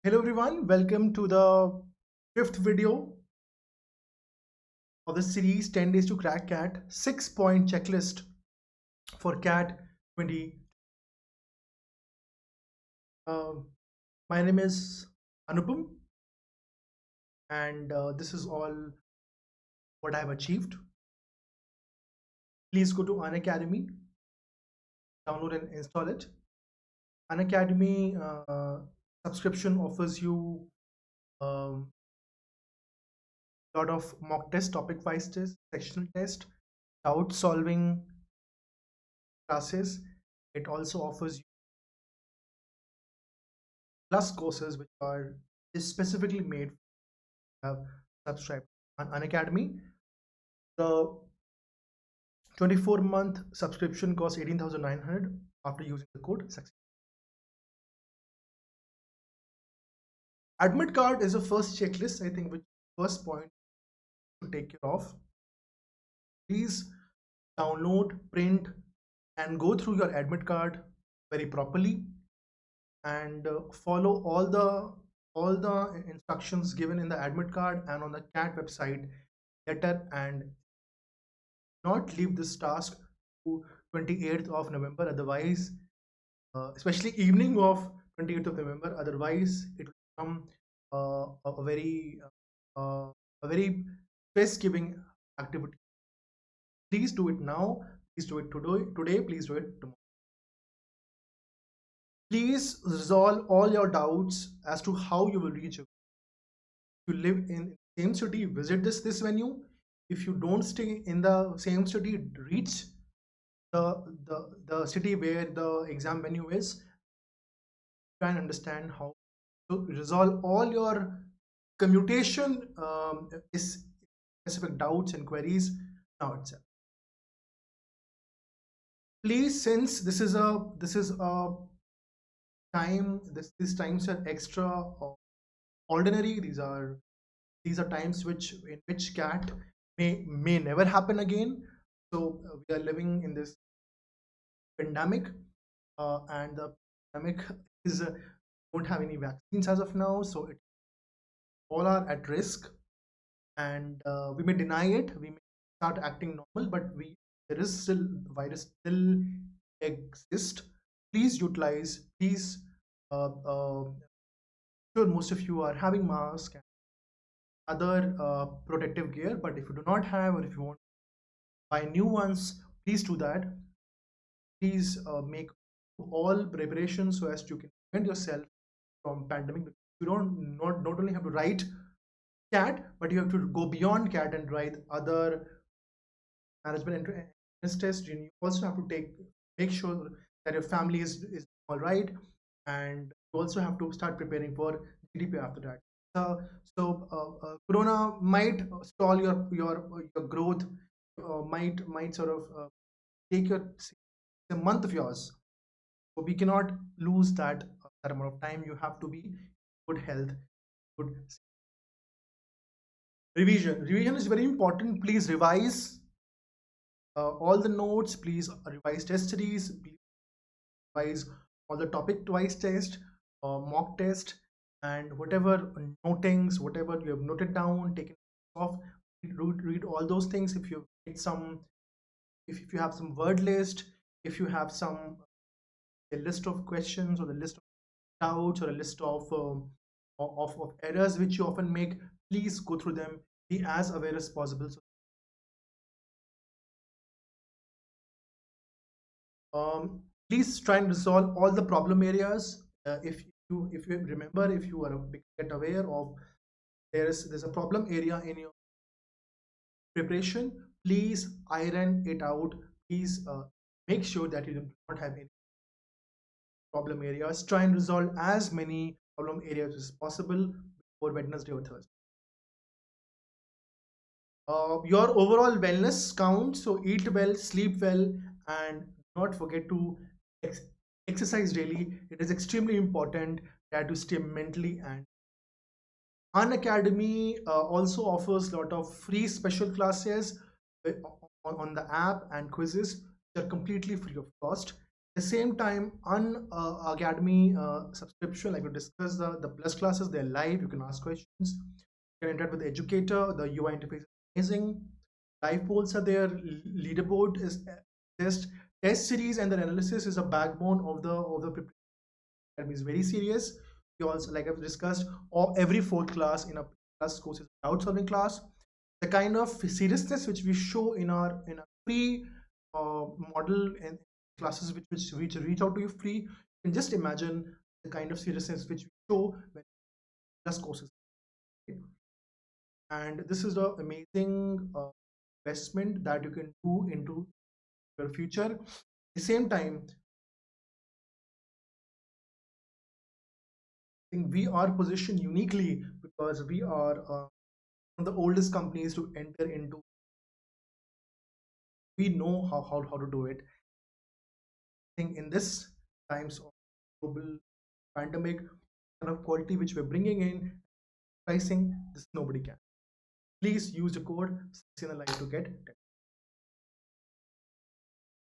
Hello everyone, welcome to the fifth video of the series 10 Days to Crack CAT 6-point checklist for CAT 20. Um my name is Anupam, and this is all what I have achieved. Please go to Unacademy, download and install it. Unacademy subscription offers you a lot of mock test, topic wise test, sectional test, doubt solving classes. It also offers you plus courses which are specifically made have subscribed on Unacademy. The 24-month subscription costs 18,900 after using the code success. Admit card is the first checklist, I think, which first point to take care of. Please download, print, and go through your admit card very properly and follow all the instructions given in the admit card and on the CAT website letter, and not leave this task to 28th of November. Otherwise, especially evening of 28th of November, otherwise it will become a uh, a very stress-giving activity. Please do it now. Please do it today. Please do it tomorrow. Please resolve all your doubts as to how you will reach. If you live in the same city, visit this venue. If you don't stay in the same city, reach the city where the exam venue is. Try and understand how to resolve all your commutation is specific doubts and queries now itself. Please, since this is a time, these times are extra ordinary. These are times in which CAT may never happen again. So we are living in this pandemic, and the pandemic is don't have any vaccines as of now, so it all are at risk, and we may deny it. We may start acting normal, but we there is still the virus still exist. Please utilize. Please, sure, most of you are having mask and other protective gear, but if you do not have, or if you want to buy new ones, please do that. Please make all preparations so as you can prevent yourself from pandemic. You don't not only have to write CAT, but you have to go beyond CAT and write other management entrance test. You also have to make sure that your family is all right, and you also have to start preparing for GDP after that. Corona might stall your growth, might sort of take a month of yours. So we cannot lose that amount of time. You have to be in good health, good revision. Revision is very important. Please revise all the notes. Please revise test series. Please revise all the topic twice test, mock test, and whatever notings, whatever you have noted down, taken off. Read all those things. If you get some, if you have some word list, if you have some a list of questions, or the list of doubts, or a list of errors which you often make, please go through them. Be as aware as possible. So, please try and resolve all the problem areas. If you remember, if you are get aware of there's a problem area in your preparation, please iron it out. Please make sure that you do not have any problem areas. Try and resolve as many problem areas as possible before Wednesday or Thursday. Your overall wellness counts, so eat well, sleep well, and not forget to ex- exercise daily. It is extremely important that you stay mentally. And Unacademy also offers a lot of free special classes on the app and quizzes which are completely free of cost. At the same time, on Academy subscription, like we discussed, the plus classes, they're live. You can ask questions. You can interact with the educator. The UI interface is amazing. Live polls are there. Leaderboard is test test series, and the analysis is a backbone of the Academy is very serious. We also, like I've discussed, or every fourth class in a plus course is a doubt solving class. The kind of seriousness which we show in a free model and classes which reach out to you free, you can just imagine the kind of seriousness which we show when plus courses. And this is the amazing investment that you can do into your future. At the same time, I think we are positioned uniquely because we are one of the oldest companies to enter into. We know how to do it. I think in this times of global pandemic, kind of quality which we're bringing in, pricing, this nobody can. Please use the code Saxena Live to get